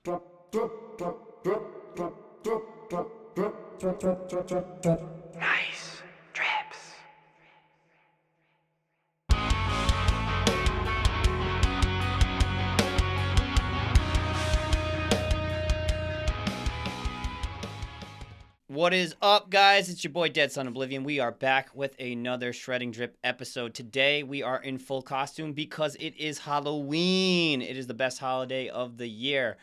Nice drips. What is up, guys? It's your boy Dead Son Oblivion. We are back with another Shredding Drip episode. Today we are in full costume because it is Halloween. It is the best holiday of the year.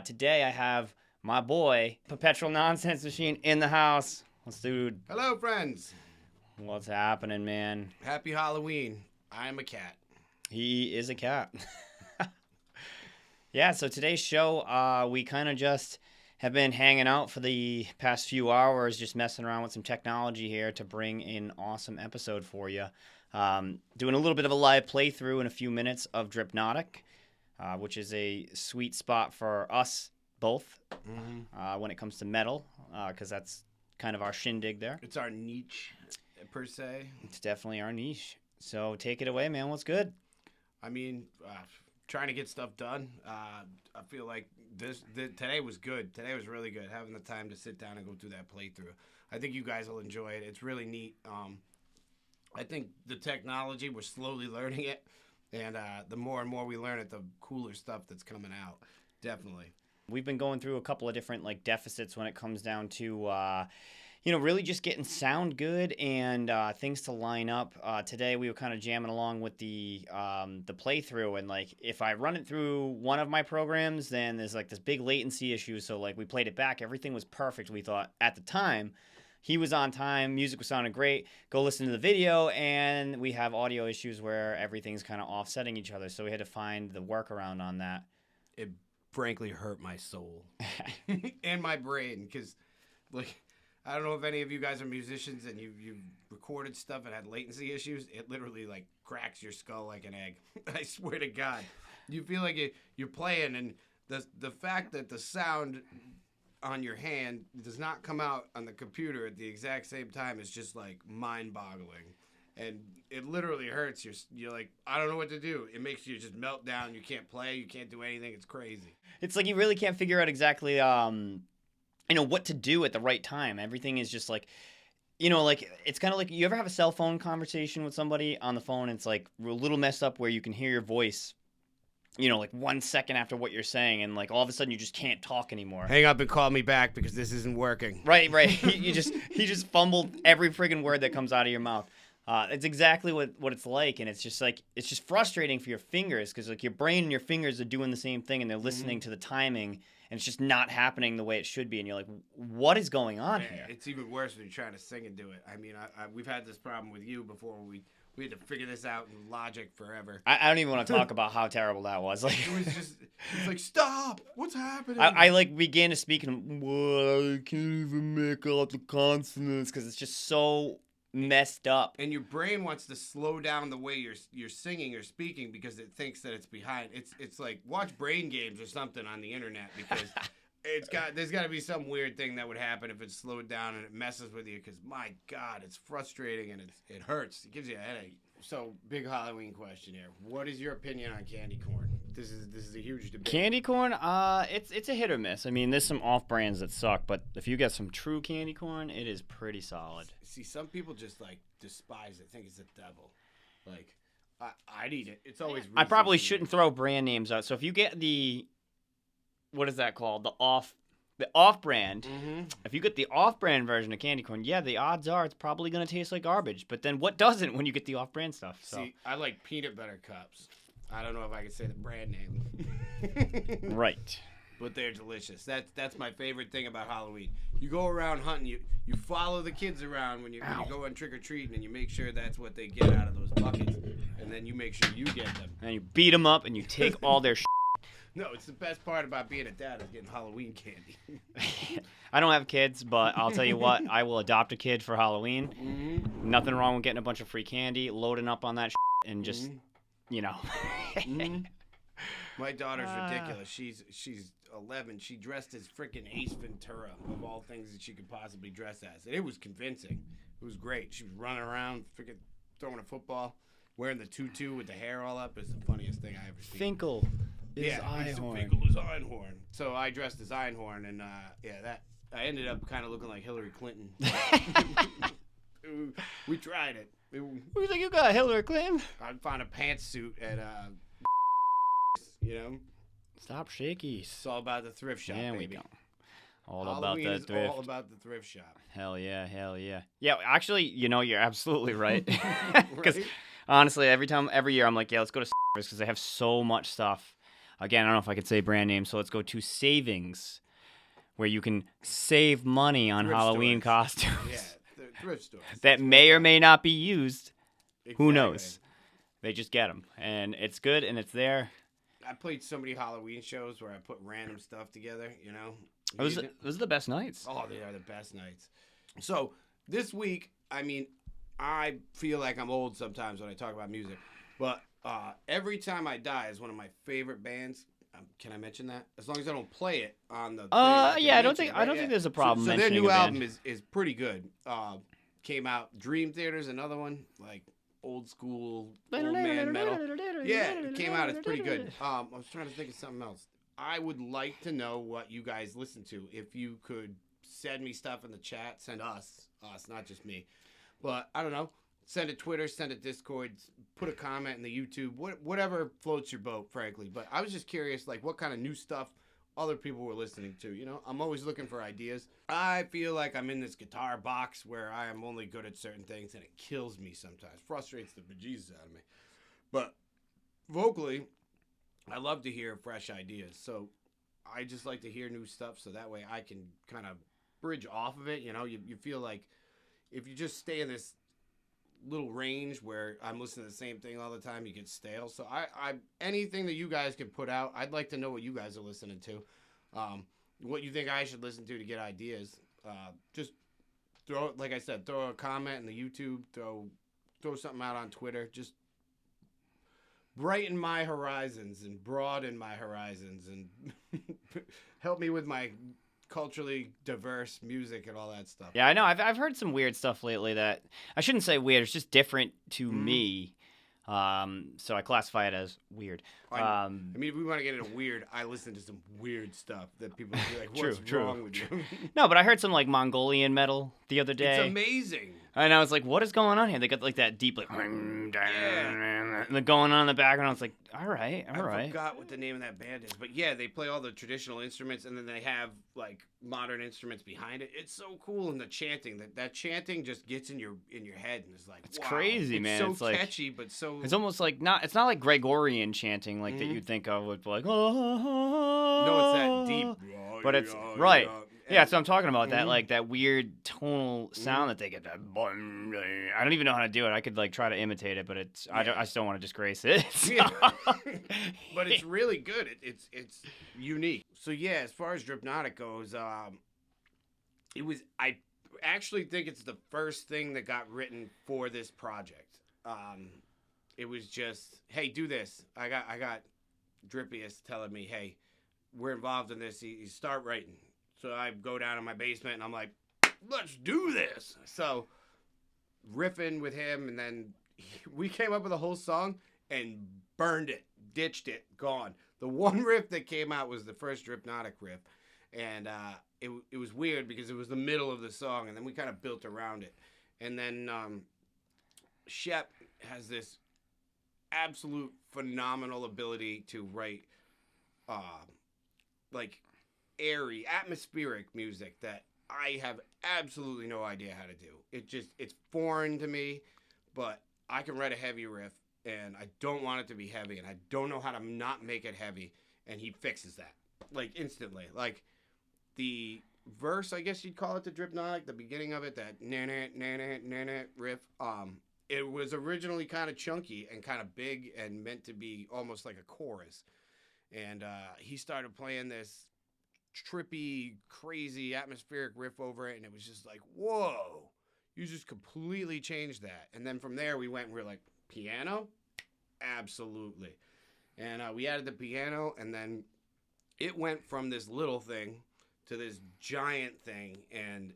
Today I have my boy PerpetualNonsenseMachine in the house. What's dude? Hello, friends. What's happening, man? Happy Halloween. I am a cat. He is a cat. Yeah, so today's show, we kind of just have been hanging out for the past few hours, just messing around with some technology here to bring an awesome episode for you. Doing a little bit of a live playthrough in a few minutes of Dripnotic, which is a sweet spot for us both when it comes to metal, because that's kind of our shindig there. It's our niche, per se. It's definitely our niche. So take it away, man. What's good? I mean, trying to get stuff done. I feel like today was good. Today was really good. Having the time to sit down and go through that playthrough. I think you guys will enjoy it. It's really neat. I think the technology, we're slowly learning it. And the more and more we learn it, the cooler stuff that's coming out. Definitely. We've been going through a couple of different deficits when it comes down to really just getting sound good and things to line up. Today we were kind of jamming along with the playthrough, and if I run it through one of my programs, then there's this big latency issue. So we played it back, everything was perfect. We thought at the time he was on time, music was sounding great. Go listen to the video, and we have audio issues where everything's kind of offsetting each other. So we had to find the workaround on that. It frankly hurt my soul and my brain because I don't know if any of you guys are musicians and you've recorded stuff and had latency issues. It literally cracks your skull like an egg. I swear to God. You feel like you're playing, and the fact that the sound on your hand does not come out on the computer at the exact same time is just mind-boggling. And it literally hurts. You're like, I don't know what to do. It makes you just melt down. You can't play. You can't do anything. It's crazy. It's you really can't figure out exactly what to do at the right time. Everything is just it's kind of you ever have a cell phone conversation with somebody on the phone, and it's a little messed up where you can hear your voice 1 second after what you're saying, and all of a sudden you just can't talk anymore. Hang up and call me back because this isn't working. Right. He just fumbled every friggin' word that comes out of your mouth. It's exactly what it's like, and it's just frustrating for your fingers because your brain and your fingers are doing the same thing, and they're listening to the timing, and it's just not happening the way it should be, and you're like, what is going on here? It's even worse when you're trying to sing and do it. I mean, we've had this problem with you before. We had to figure this out in Logic forever. I don't even want to talk about how terrible that was. It's stop! What's happening? I began to speak, and I can't even make out the consonants because it's just so messed up. And your brain wants to slow down the way you're singing or speaking because it thinks that it's behind. It's like watch Brain Games or something on the internet because there's got to be some weird thing that would happen if it's slowed down and it messes with you because my God, it's frustrating and it hurts. It gives you a headache. So, big Halloween question here. What is your opinion on candy corn? This is a huge debate. Candy corn, it's a hit or miss. I mean, there's some off brands that suck, but if you get some true candy corn, it is pretty solid. See, some people just despise it, think it's the devil. I'd eat it. It's always. I probably shouldn't throw brand names out. So if you get what is that called? The off brand. Mm-hmm. If you get the off brand version of candy corn, yeah, the odds are it's probably gonna taste like garbage. But then what doesn't when you get the off brand stuff? So. See, I like peanut butter cups. I don't know if I can say the brand name. Right. But they're delicious. That's my favorite thing about Halloween. You go around hunting, you follow the kids around when you go on trick-or-treating, and you make sure that's what they get out of those buckets. And then you make sure you get them. And you beat them up, and you take all their No, it's the best part about being a dad is getting Halloween candy. I don't have kids, but I'll tell you what, I will adopt a kid for Halloween. Mm-hmm. Nothing wrong with getting a bunch of free candy, loading up on that and just, Mm-hmm. My daughter's ridiculous. She's 11. She dressed as freaking Ace Ventura of all things that she could possibly dress as. And it was convincing. It was great. She was running around, freaking throwing a football, wearing the tutu with the hair all up. It's the funniest thing I ever seen. Finkel. is Mr. Einhorn. Finkel is Einhorn. So I dressed as Einhorn, and I ended up kind of looking like Hillary Clinton. We tried it. Who's like, you got Hillary Clinton? I found a pantsuit at you know. Stop shakies. It's all about the thrift shop, There we baby. go. All Halloween about is that thrift. all about the thrift shop. Hell yeah, hell yeah. Yeah, actually, you're absolutely right. Because Right? honestly, every year, I'm like, yeah, let's go to because they have so much stuff. Again, I don't know if I could say brand names, so let's go to Savings, where you can save money on Thrift Halloween stores. costumes Yeah, the thrift stores. that may or may not be used. Who Exactly. knows? They just get them, and it's good, and it's there. I played so many Halloween shows where I put random stuff together, you know. Those are the best nights. Oh, they are the best nights. So this week, I mean, I feel like I'm old sometimes when I talk about music, but Every Time I Die is one of my favorite bands. Can I mention that? As long as I don't play it on the. Yeah, I don't think there's a problem. So their mentioning new a album band. is pretty good. Came out. Dream Theater's another one, like old school old man metal. Yeah, it came out. It's pretty good. I was trying to think of something else. I would like to know what you guys listen to. If you could send me stuff in the chat, send us, not just me. But I don't know. Send it Twitter, send it Discord, put a comment in the YouTube, whatever floats your boat, frankly. But I was just curious, like, what kind of new stuff other people were listening to. You know, I'm always looking for ideas. I feel like I'm in this guitar box where I am only good at certain things, and it kills me sometimes, frustrates the bejesus out of me. But vocally, I love to hear fresh ideas. So I just like to hear new stuff, so that way I can kind of bridge off of it. You know, you feel like if you just stay in this little range where I'm listening to the same thing all the time, you get stale. So I anything that you guys can put out, I'd like to know what you guys are listening to, what you think I should listen to get ideas. Just throw, like I said, throw a comment in the YouTube, throw something out on Twitter. Just brighten my horizons and broaden my horizons and help me with my culturally diverse music and all that stuff. Yeah, I know. I've heard some weird stuff lately that I shouldn't say weird. It's just different to me. So I classify it as weird. I mean, if we want to get into weird, I listen to some weird stuff that people be like, "What's wrong with you?" No, but I heard some like Mongolian metal the other day. It's amazing. And I was like, "What is going on here?" They got like that deep like, and they're going on in the background. I was like, "All right." I forgot what the name of that band is, but yeah, they play all the traditional instruments, and then they have like modern instruments behind it. It's so cool, and the chanting that chanting just gets in your head, and it's like it's wow. crazy, man. So it's like catchy, but so it's almost like it's not like Gregorian chanting like that you'd think of with like oh. No, it's that deep. But it's right. Yeah, that's what I'm talking about. That like that weird tonal sound that they get. That I don't even know how to do it. I could like try to imitate it, but I just don't want to disgrace it. So. Yeah. But it's really good. It's unique. So yeah, as far as Dripnotic goes, I actually think it's the first thing that got written for this project. It was just, hey, do this. I got Drippiest telling me, hey, we're involved in this. You start writing. So I go down in my basement and I'm like, let's do this. So riffing with him, and then we came up with a whole song and burned it, ditched it, gone. The one riff that came out was the first Dripnotic riff, and it was weird because it was the middle of the song, and then we kind of built around it. And then Shep has this absolute phenomenal ability to write like airy, atmospheric music that I have absolutely no idea how to do. It's foreign to me, but I can write a heavy riff, and I don't want it to be heavy, and I don't know how to not make it heavy, and he fixes that, like, instantly. Like, the verse, I guess you'd call it the Dripnotic, the beginning of it, that na-na riff, it was originally kind of chunky and kind of big and meant to be almost like a chorus. And he started playing this trippy, crazy, atmospheric riff over it, and it was just like, whoa, you just completely changed that. And then from there, we went and we were like, piano? Absolutely. And we added the piano, and then it went from this little thing to this giant thing, and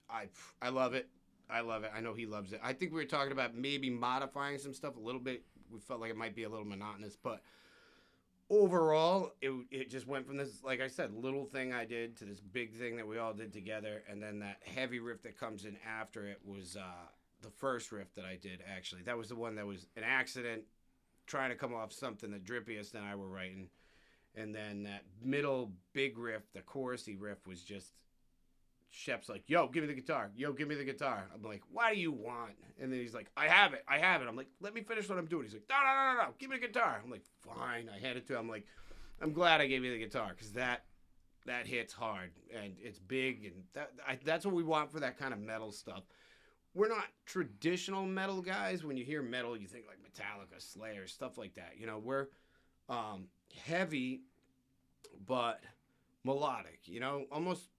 I love it. I love it. I know he loves it. I think we were talking about maybe modifying some stuff a little bit. We felt like it might be a little monotonous, but overall, it just went from this, like I said, little thing I did to this big thing that we all did together, and then that heavy riff that comes in after it was the first riff that I did, actually. That was the one that was an accident, trying to come off something that Drippiest and I were writing. And then that middle big riff, the chorusy riff, was just Shep's like, yo, give me the guitar. Yo, give me the guitar. I'm like, what do you want? And then he's like, I have it. I'm like, let me finish what I'm doing. He's like, no, give me the guitar. I'm like, fine. I hand it to him. I'm like, I'm glad I gave you the guitar, because that hits hard, and it's big, and that's what we want for that kind of metal stuff. We're not traditional metal guys. When you hear metal, you think like Metallica, Slayer, stuff like that. You know, we're heavy but melodic, you know, almost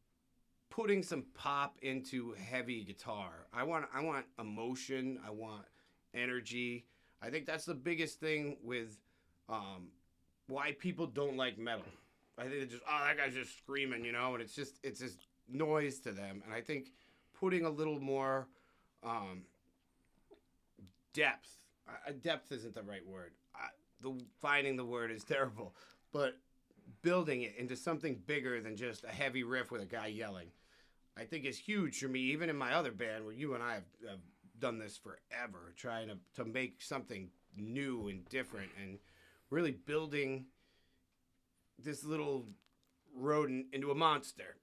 putting some pop into heavy guitar. I want emotion. I want energy. I think that's the biggest thing with why people don't like metal. I think they're just, oh, that guy's just screaming, you know, and it's just noise to them. And I think putting a little more depth. Depth isn't the right word. Finding the word is terrible. But building it into something bigger than just a heavy riff with a guy yelling, I think is huge for me, even in my other band where you and I have done this forever, trying to make something new and different, and really building this little rodent into a monster.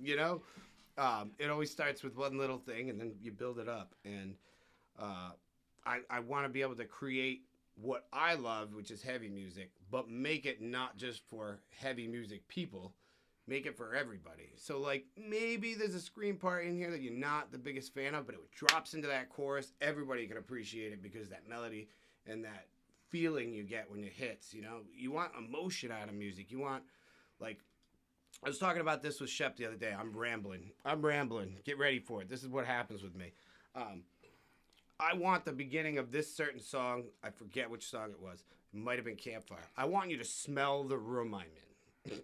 You know? It always starts with one little thing, and then you build it up. And I want to be able to create what I love, which is heavy music, but make it not just for heavy music people, make it for everybody. So, like, maybe there's a scream part in here that you're not the biggest fan of, but it drops into that chorus. Everybody can appreciate it because that melody and that feeling you get when it hits, you know? You want emotion out of music. You want, like, I was talking about this with Shep the other day. I'm rambling. Get ready for it. This is what happens with me. I want the beginning of this certain song. I forget which song it was. It might have been Campfire. I want you to smell the room I'm in.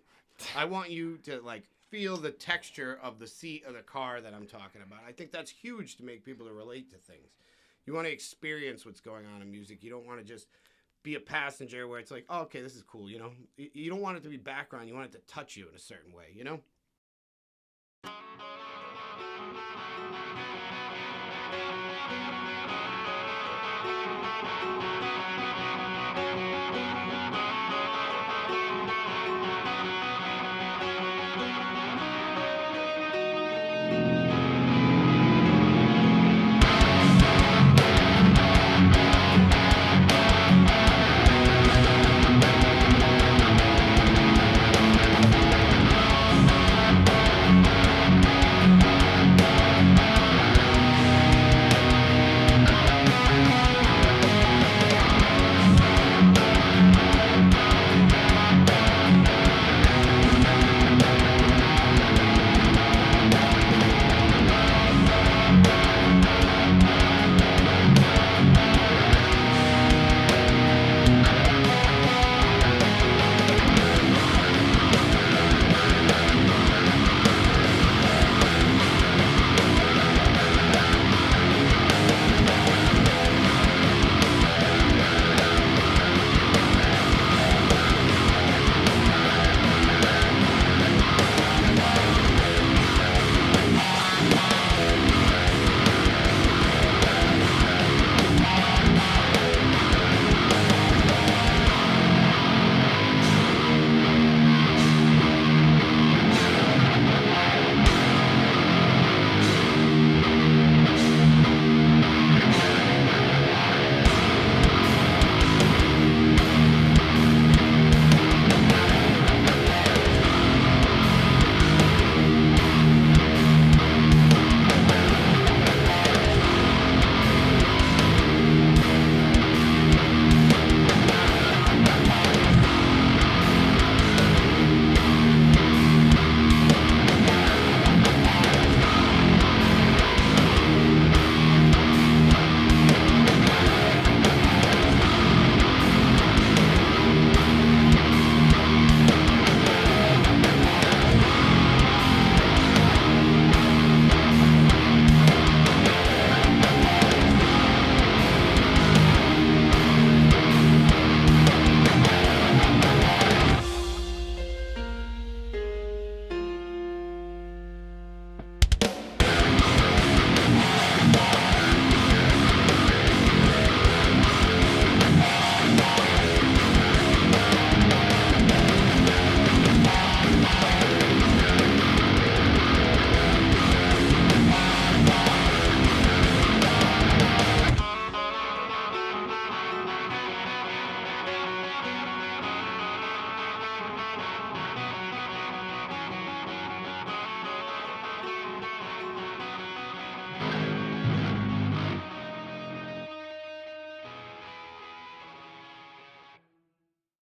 I want you to, like, feel the texture of the seat of the car that I'm talking about. I think that's huge to make people to relate to things. You want to experience what's going on in music. You don't want to just be a passenger where it's like, oh, okay, this is cool, you know? You don't want it to be background. You want it to touch you in a certain way, you know?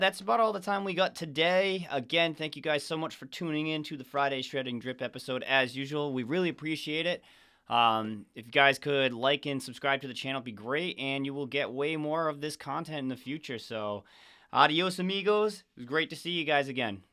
that's about all the time we got today. Again, thank you guys so much for tuning in to the Friday Shredding Drip episode. As usual, we really appreciate it. If you guys could like and subscribe to the channel, it'd be great, and you will get way more of this content in the future. So, adios, amigos. It was great to see you guys again.